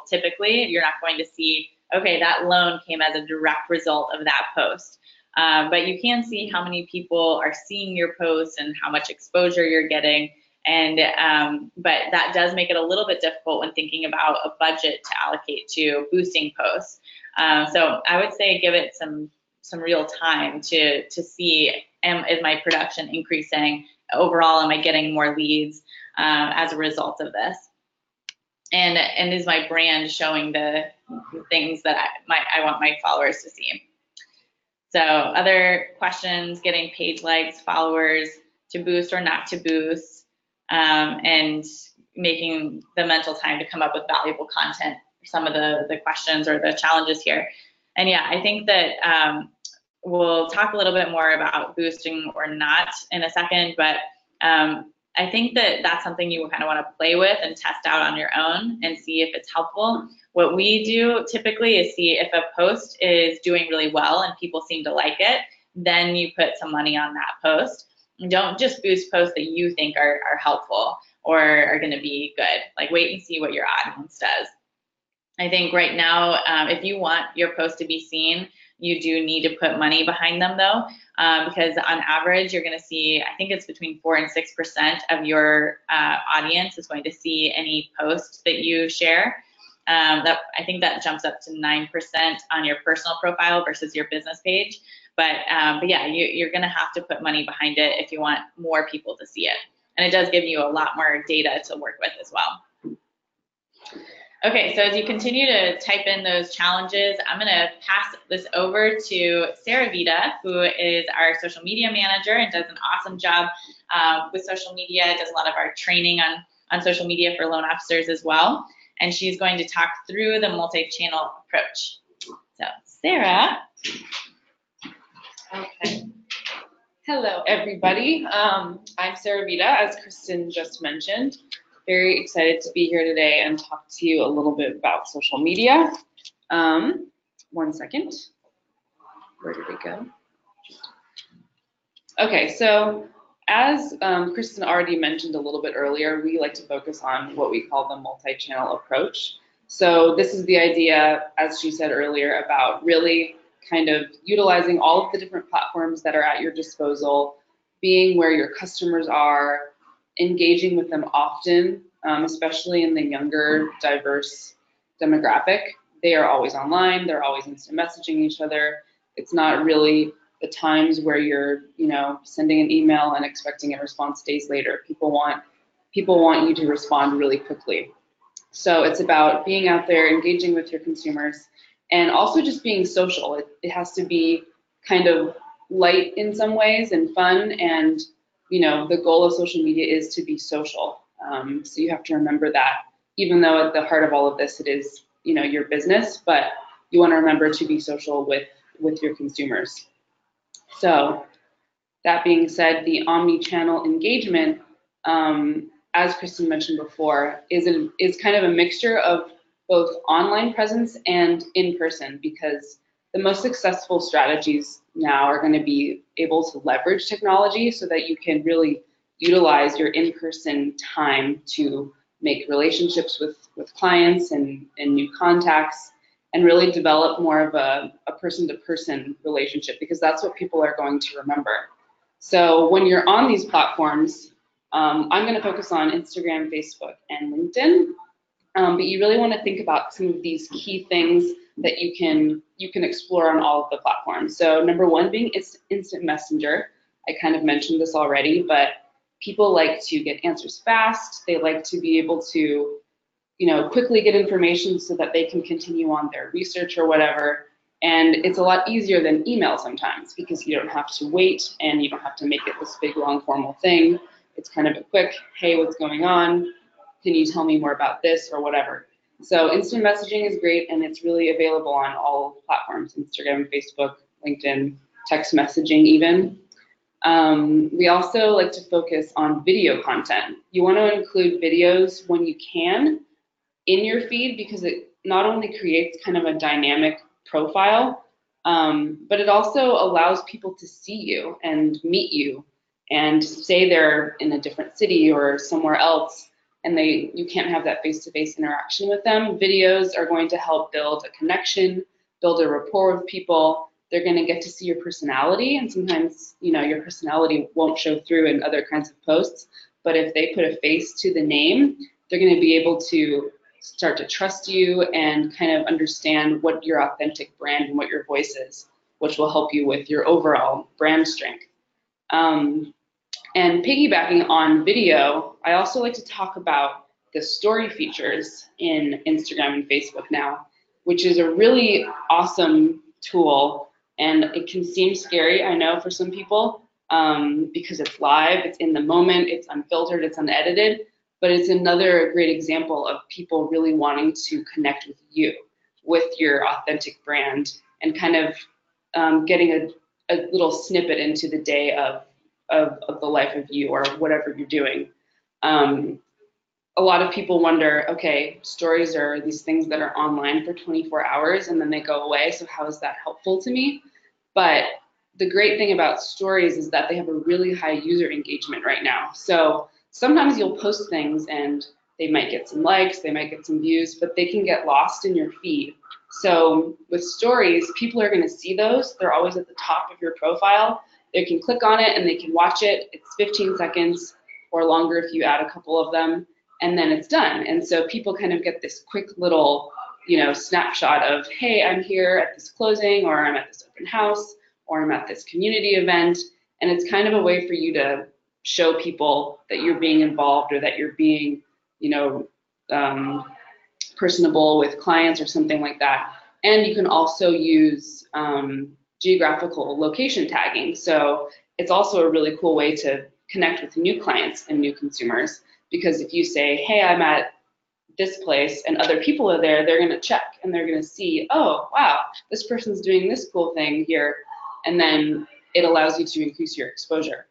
typically you're not going to see, okay, that loan came as a direct result of that post. But you can see how many people are seeing your posts and how much exposure you're getting. And but that does make it a little bit difficult when thinking about a budget to allocate to boosting posts. So I would say give it some real time to see, is my production increasing overall? Am I getting more leads as a result of this? And is my brand showing the things that I want my followers to see? So other questions, getting page likes, followers, to boost or not to boost, and making the mental time to come up with valuable content, some of the questions or the challenges here. And yeah, I think that we'll talk a little bit more about boosting or not in a second, but I think that that's something you kind of want to play with and test out on your own and see if it's helpful. What we do typically is see if a post is doing really well and people seem to like it, then you put some money on that post. And don't just boost posts that you think are helpful or are going to be good. Like, wait and see what your audience does. I think right now, if you want your post to be seen, you do need to put money behind them though, because on average, you're going to see, I think it's between 4 and 6% of your audience is going to see any post that you share. I think that jumps up to 9% on your personal profile versus your business page. But yeah, you're going to have to put money behind it if you want more people to see it. And it does give you a lot more data to work with as well. Okay, so as you continue to type in those challenges, I'm going to pass this over to Sarah Vita, who is our social media manager and does an awesome job with social media, does a lot of our training on social media for loan officers as well. And she's going to talk through the multi-channel approach. So, Sarah. Okay. Hello, everybody. I'm Sarah Vita, as Kristin just mentioned. Very excited to be here today and talk to you a little bit about social media. one second. Where did it go? Okay, so as Kristin already mentioned a little bit earlier, we like to focus on what we call the multi-channel approach. So this is the idea, as she said earlier, about really kind of utilizing all of the different platforms that are at your disposal, being where your customers are, engaging with them often, especially in the younger, diverse demographic. They are always online, they're always instant messaging each other. It's not really the times where you're, sending an email and expecting a response days later. People want you to respond really quickly. So it's about being out there, engaging with your consumers, and also just being social. It has to be kind of light in some ways and fun, and the goal of social media is to be social. So you have to remember that, even though at the heart of all of this it is your business, but you want to remember to be social with your consumers. So that being said, the omni-channel engagement, as Kristin mentioned before, is kind of a mixture of both online presence and in-person, because the most successful strategies now are going to be able to leverage technology so that you can really utilize your in-person time to make relationships with clients and new contacts, and really develop more of a person-to-person relationship, because that's what people are going to remember. So when you're on these platforms, I'm going to focus on Instagram, Facebook, and LinkedIn, but you really want to think about some of these key things that you can explore on all of the platforms. So number one being instant messenger. I kind of mentioned this already, but people like to get answers fast. They like to be able to quickly get information so that they can continue on their research or whatever. And it's a lot easier than email sometimes, because you don't have to wait and you don't have to make it this big, long, formal thing. It's kind of a quick, hey, what's going on? Can you tell me more about this or whatever? So instant messaging is great, and it's really available on all platforms, Instagram, Facebook, LinkedIn, text messaging even. We also like to focus on video content. You want to include videos when you can in your feed, because it not only creates kind of a dynamic profile, but it also allows people to see you and meet you, and say they're in a different city or somewhere else and you can't have that face-to-face interaction with them. Videos are going to help build a connection, build a rapport with people. They're going to get to see your personality, and sometimes your personality won't show through in other kinds of posts, but if they put a face to the name, they're going to be able to start to trust you and kind of understand what your authentic brand and what your voice is, which will help you with your overall brand strength. And piggybacking on video, I also like to talk about the story features in Instagram and Facebook now, which is a really awesome tool. And it can seem scary, I know, for some people, because it's live, it's in the moment, it's unfiltered, it's unedited. But it's another great example of people really wanting to connect with you, with your authentic brand, and kind of getting a little snippet into the day of the life of you or whatever you're doing. A lot of people wonder, okay, stories are these things that are online for 24 hours and then they go away, so how is that helpful to me? But the great thing about stories is that they have a really high user engagement right now. So sometimes you'll post things and they might get some likes, they might get some views, but they can get lost in your feed. So with stories, people are going to see those. They're always at the top of your profile. They can click on it and they can watch it. It's 15 seconds or longer if you add a couple of them, and then it's done. And so people kind of get this quick little, snapshot of, hey, I'm here at this closing, or I'm at this open house, or I'm at this community event. And it's kind of a way for you to show people that you're being involved, or that you're being, personable with clients or something like that. And you can also use geographical location tagging. So it's also a really cool way to connect with new clients and new consumers, because if you say, hey, I'm at this place and other people are there, they're going to check and they're going to see, oh, wow, this person's doing this cool thing here. And then it allows you to increase your exposure.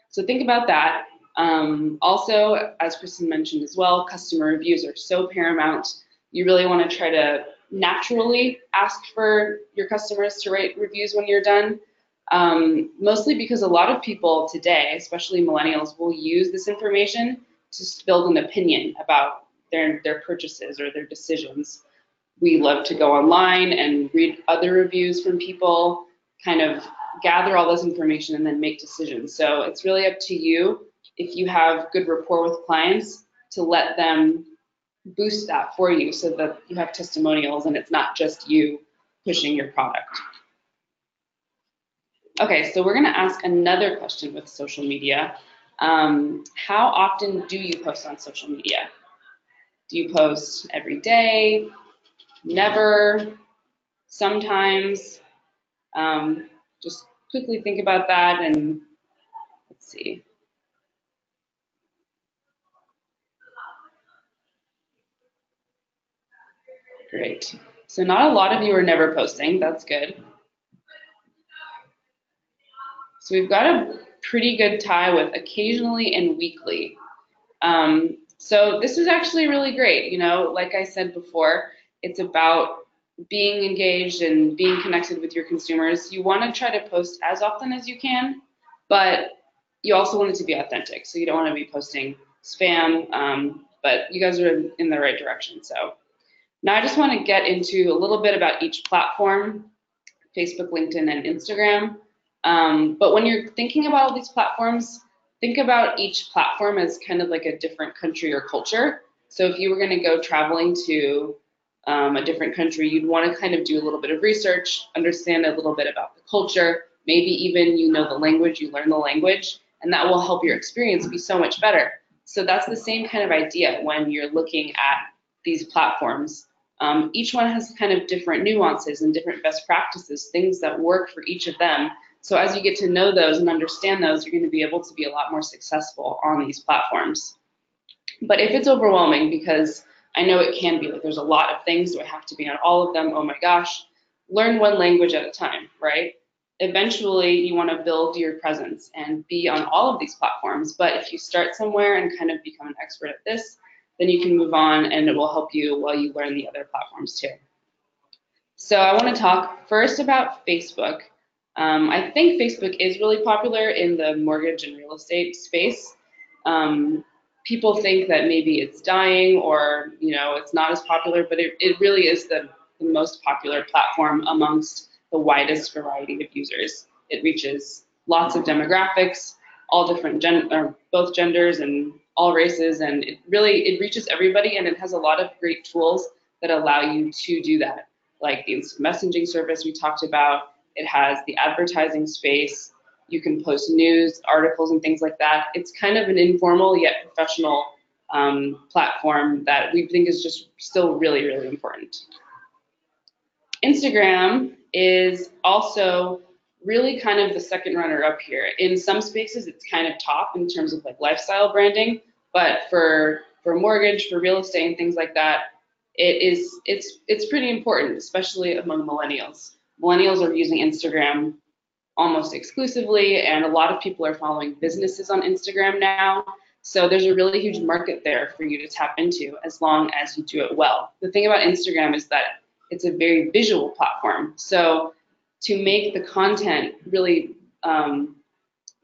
So think about that. Also, as Kristin mentioned as well, customer reviews are so paramount. You really want to try to naturally ask for your customers to write reviews when you're done, mostly because a lot of people today, especially millennials, will use this information to build an opinion about their purchases or their decisions. We love to go online and read other reviews from people, kind of gather all this information and then make decisions. So it's really up to you, if you have good rapport with clients, to let them boost that for you so that you have testimonials and it's not just you pushing your product. Okay, so we're going to ask another question with social media. How often do you post on social media? Do you post every day? Never? Sometimes? Just quickly think about that, and let's see. Great. So not a lot of you are never posting. That's good. So we've got a pretty good tie with occasionally and weekly. So this is actually really great. You know, like I said before, it's about being engaged and being connected with your consumers. You want to try to post as often as you can, but you also want it to be authentic. So you don't want to be posting spam, but you guys are in the right direction. So now I just want to get into a little bit about each platform, Facebook, LinkedIn, and Instagram. But when you're thinking about all these platforms, think about each platform as kind of like a different country or culture. So if you were going to go traveling to a different country, you'd want to kind of do a little bit of research, understand a little bit about the culture, maybe even you know the language, you learn the language, and that will help your experience be so much better. So that's the same kind of idea when you're looking at these platforms. Each one has kind of different nuances and different best practices, things that work for each of them. So as you get to know those and understand those, you're going to be able to be a lot more successful on these platforms. But if it's overwhelming, because I know it can be, like there's a lot of things, do I have to be on all of them? Oh my gosh, learn one language at a time, right? Eventually you want to build your presence and be on all of these platforms. But if you start somewhere and kind of become an expert at this, then you can move on and it will help you while you learn the other platforms too. So I want to talk first about Facebook. I think Facebook is really popular in the mortgage and real estate space. People think that maybe it's dying or it's not as popular, but it really is the most popular platform amongst the widest variety of users. It reaches lots of demographics, all different both genders and all races, and it reaches everybody, and it has a lot of great tools that allow you to do that, like the instant messaging service we talked about. It has the advertising space. You can post news, articles, and things like that. It's kind of an informal yet professional platform that we think is just still really, really important. Instagram is also really kind of the second runner up here. In some spaces, it's kind of top in terms of like lifestyle branding, but for mortgage, for real estate, and things like that, it's pretty important, especially among millennials. Millennials are using Instagram almost exclusively, and a lot of people are following businesses on Instagram now. So there's a really huge market there for you to tap into as long as you do it well. The thing about Instagram is that it's a very visual platform. So to make the content really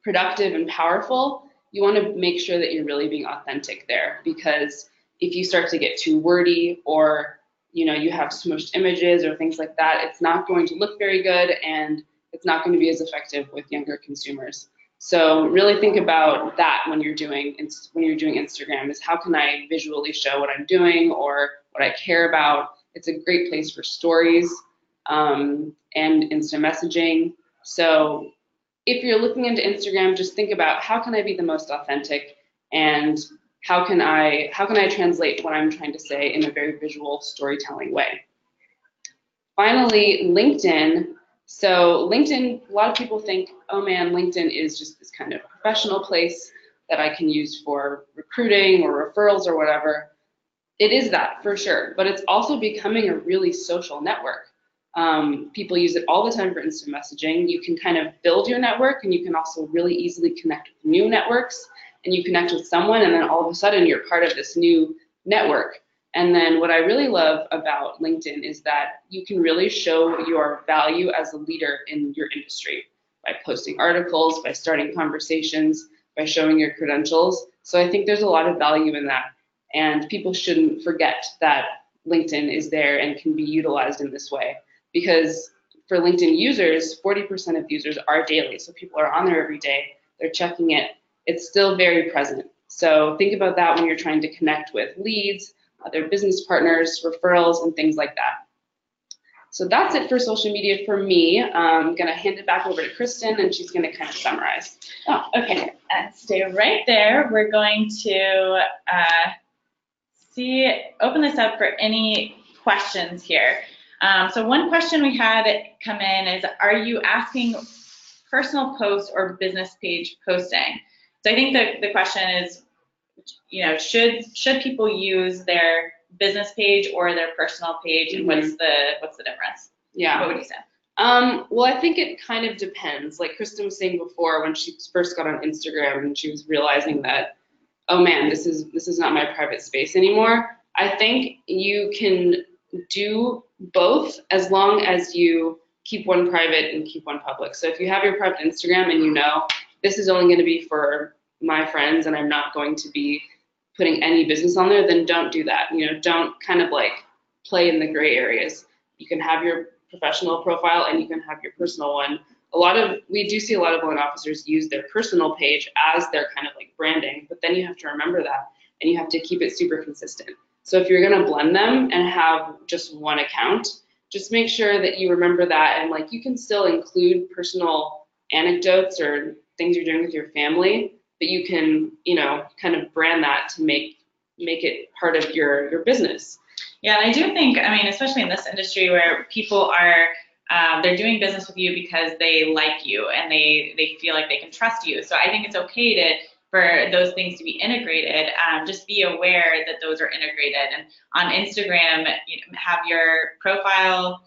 productive and powerful, you want to make sure that you're really being authentic there, because if you start to get too wordy or you have smushed images or things like that, it's not going to look very good and it's not going to be as effective with younger consumers. So really think about that when you're doing Instagram, is how can I visually show what I'm doing or what I care about. It's a great place for stories and instant messaging. So if you're looking into Instagram, just think about how can I be the most authentic, and how can I translate what I'm trying to say in a very visual storytelling way. Finally, LinkedIn. So LinkedIn, a lot of people think, oh man, LinkedIn is just this kind of professional place that I can use for recruiting or referrals or whatever. It is that for sure, but it's also becoming a really social network. People use it all the time for instant messaging. You can kind of build your network, and you can also really easily connect with new networks, and you connect with someone, and then all of a sudden you're part of this new network. And then what I really love about LinkedIn is that you can really show your value as a leader in your industry by posting articles, by starting conversations, by showing your credentials. So I think there's a lot of value in that. And people shouldn't forget that LinkedIn is there and can be utilized in this way. Because for LinkedIn users, 40% of users are daily. So people are on there every day. They're checking it. It's still very present. So think about that when you're trying to connect with leads, other business partners, referrals, and things like that. So that's it for social media for me. I'm going to hand it back over to Kristin, and she's going to kind of summarize. Oh, okay. Stay right there. We're going to open this up for any questions here. So one question we had come in is, are you asking personal post or business page posting? So I think the question is, should people use their business page or their personal page, and what's the difference? Yeah. What would you say? Well, I think it kind of depends. Like Kristin was saying before, when she first got on Instagram and she was realizing that, oh man, this is not my private space anymore. I think you can do both as long as you keep one private and keep one public. So if you have your private Instagram and this is only going to be for my friends and I'm not going to be putting any business on there, then don't do that. Don't kind of like play in the gray areas. You can have your professional profile and you can have your personal one. We do see a lot of loan officers use their personal page as their kind of like branding, but then you have to remember that and you have to keep it super consistent. So if you're going to blend them and have just one account, just make sure that you remember that, and like you can still include personal anecdotes or things you're doing with your family, but you can, kind of brand that to make it part of your business. Yeah, and I do think, especially in this industry where people are, they're doing business with you because they like you and they feel like they can trust you. So I think it's okay for those things to be integrated. Just be aware that those are integrated. And on Instagram, have your profile,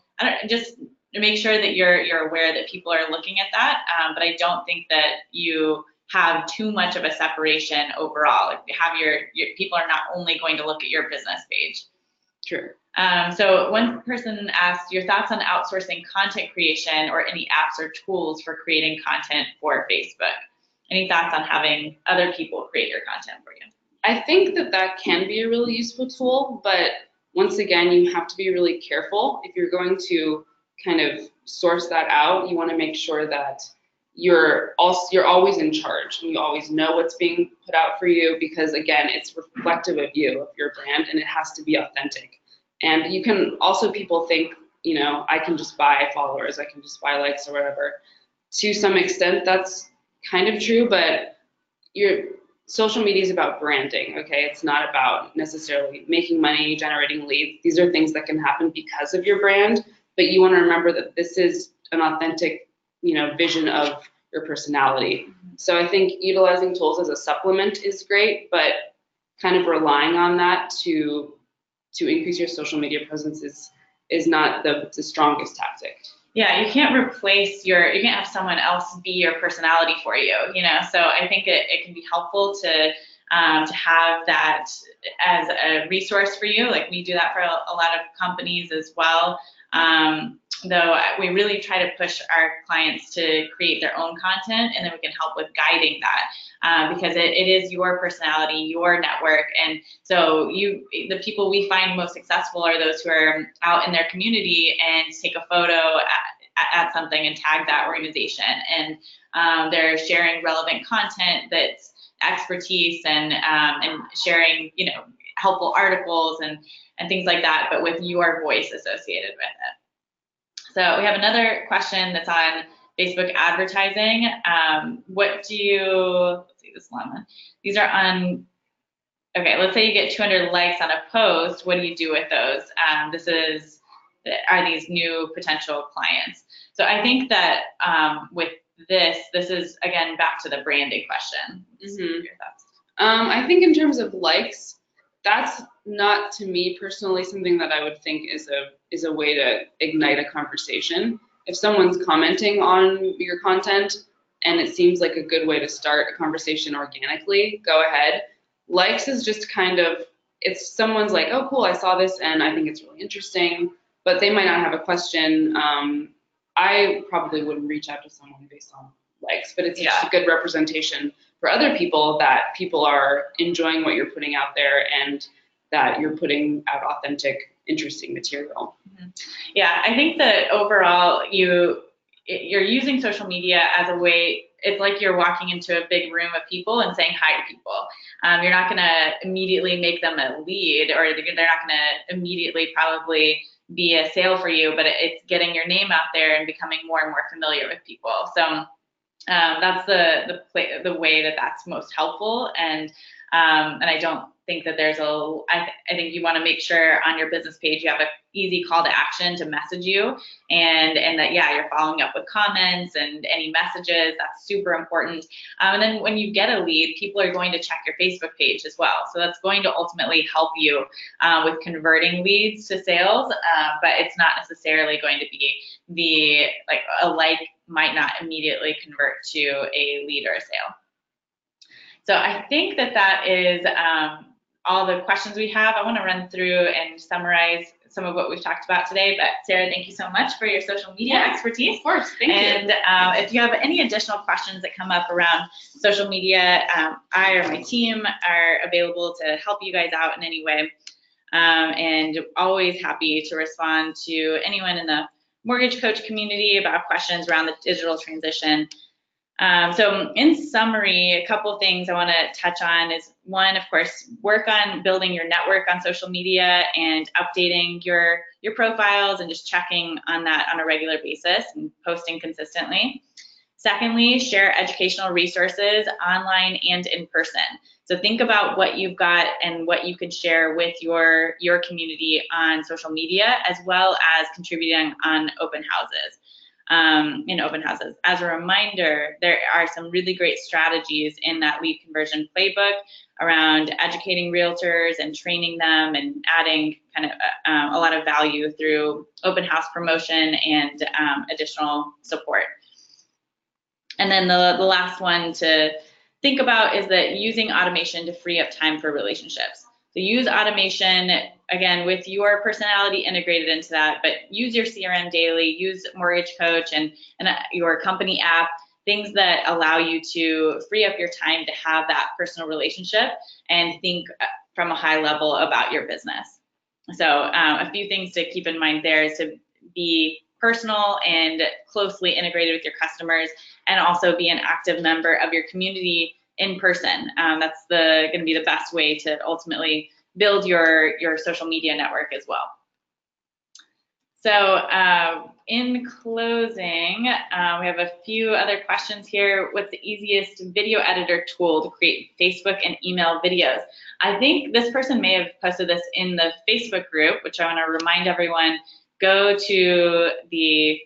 just make sure that you're aware that people are looking at that. But I don't think that you have too much of a separation overall. Like have your people are not only going to look at your business page. True. So one person asked your thoughts on outsourcing content creation or any apps or tools for creating content for Facebook. Any thoughts on having other people create your content for you? I think that can be a really useful tool, but once again, you have to be really careful. If you're going to kind of source that out, you want to make sure that you're always in charge and you always know what's being put out for you, because again, it's reflective of you, of your brand, and it has to be authentic. And you can also, people think, I can just buy followers, I can just buy likes or whatever. To some extent, that's kind of true, but your social media is about branding, okay? It's not about necessarily making money, generating leads. These are things that can happen because of your brand, but you want to remember that this is an authentic, vision of your personality. So I think utilizing tools as a supplement is great, but kind of relying on that to increase your social media presence is not the strongest tactic. Yeah, you can't you can't have someone else be your personality for you, so I think it can be helpful to have that as a resource for you. Like we do that for a lot of companies as well. Though we really try to push our clients to create their own content, and then we can help with guiding that because it is your personality, your network. And so the people we find most successful are those who are out in their community and take a photo at something and tag that organization. And they're sharing relevant content that's expertise and sharing, helpful articles and things like that, but with your voice associated with it. So we have another question that's on Facebook advertising. Let's see this one. These are on, okay, let's say you get 200 likes on a post. What do you do with those? Are these new potential clients? So I think that with this is, again, back to the branding question. Mm-hmm. Your thoughts? I think in terms of likes, that's not, to me personally, something that I would think is a way to ignite a conversation. If someone's commenting on your content and it seems like a good way to start a conversation organically, go ahead. Likes is just kind of if someone's like, oh, cool, I saw this and I think it's really interesting, but they might not have a question, I probably wouldn't reach out to someone based on likes, but it's just a good representation for other people that people are enjoying what you're putting out there and that you're putting out authentic, interesting material. Yeah, I think that overall you're using social media as a way, it's like you're walking into a big room of people and saying hi to people. You're not going to immediately make them a lead, or they're not going to immediately probably be a sale for you, but it's getting your name out there and becoming more and more familiar with people. So that's the way that that's most helpful. And I don't think that there's I think you want to make sure on your business page you have an easy call to action to message you, and that, you're following up with comments and any messages. That's super important. And then when you get a lead, people are going to check your Facebook page as well. So that's going to ultimately help you with converting leads to sales, but it's not necessarily going to be a like might not immediately convert to a lead or a sale. So I think that is all the questions we have. I want to run through and summarize some of what we've talked about today. But Sarah, thank you so much for your social media expertise. Of course, thank you. And if you have any additional questions that come up around social media, I or my team are available to help you guys out in any way. And always happy to respond to anyone in the mortgage coach community about questions around the digital transition. So in summary, a couple of things I want to touch on is, one, of course, work on building your network on social media and updating your profiles and just checking on that on a regular basis and posting consistently. Secondly, share educational resources online and in person. So think about what you've got and what you could share with your community on social media, as well as contributing on open houses. In open houses. As a reminder, there are some really great strategies in that lead conversion playbook around educating realtors and training them and adding kind of a lot of value through open house promotion and additional support. And then the last one to think about is that using automation to free up time for relationships. So use automation, again, with your personality integrated into that, but use your CRM daily, use Mortgage Coach and your company app, things that allow you to free up your time to have that personal relationship and think from a high level about your business. So a few things to keep in mind there is to be personal and closely integrated with your customers, and also be an active member of your community in person. That's going to be the best way to ultimately build your social media network as well. So in closing, we have a few other questions here. What's the easiest video editor tool to create Facebook and email videos? I think this person may have posted this in the Facebook group, which I want to remind everyone, go to the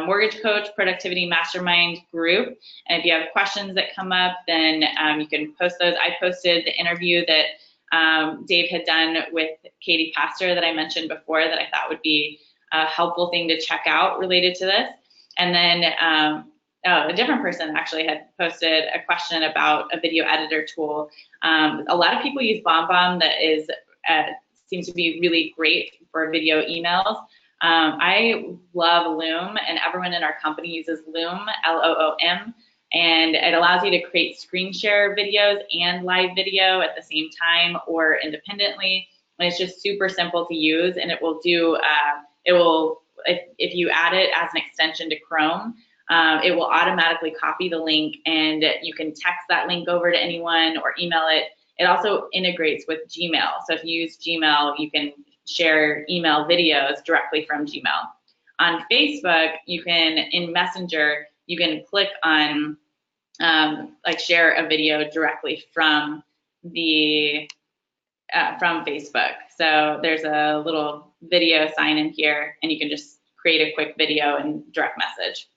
Mortgage Coach Productivity Mastermind group. And if you have questions that come up, then you can post those. I posted the interview that Dave had done with Katie Pastor that I mentioned before that I thought would be a helpful thing to check out related to this. And then a different person actually had posted a question about a video editor tool. A lot of people use BombBomb that is seems to be really great for video emails. I love Loom, and everyone in our company uses Loom, L-O-O-M, and it allows you to create screen share videos and live video at the same time or independently. And it's just super simple to use, and it will do, if you add it as an extension to Chrome, it will automatically copy the link, and you can text that link over to anyone or email it. It also integrates with Gmail. So if you use Gmail, you can share email videos directly from Gmail. On Facebook, you can, in Messenger, you can click on like share a video directly from the from Facebook. So there's a little video sign in here, and you can just create a quick video and direct message.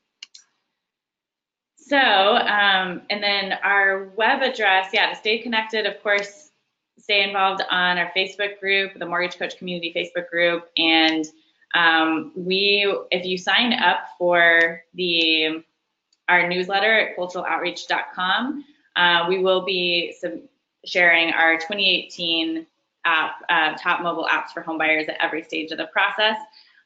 So, and then our web address, to stay connected, of course, stay involved on our Facebook group, the Mortgage Coach Community Facebook group. And if you sign up for our newsletter at culturaloutreach.com, we will be sharing our 2018 app, top mobile apps for homebuyers at every stage of the process.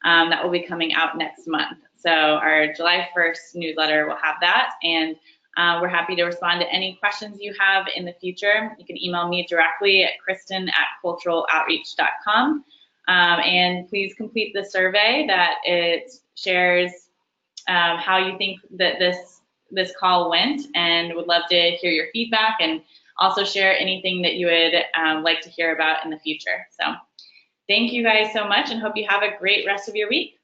That will be coming out next month. So our July 1st newsletter will have that, and we're happy to respond to any questions you have in the future. You can email me directly at kristin@culturaloutreach.com, and please complete the survey that it shares how you think that this call went, and would love to hear your feedback, and also share anything that you would like to hear about in the future. So thank you guys so much, and hope you have a great rest of your week.